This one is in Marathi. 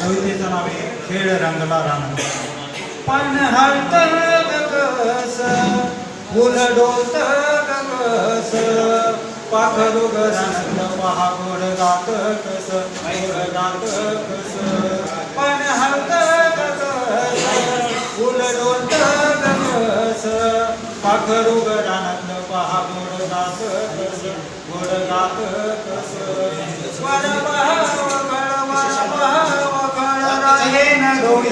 कवितेचं नाव आहे खेळ रंगला रान. पण हळत कस फुल डोलत कस पाखरू घरात पहा गोड गात कस गोड गात कस. पण हळत कस फुल डोलत कस पाखरू घरात पहा गोड गात कस गोड गात कस. वर बहाव कळ राहे न डोळी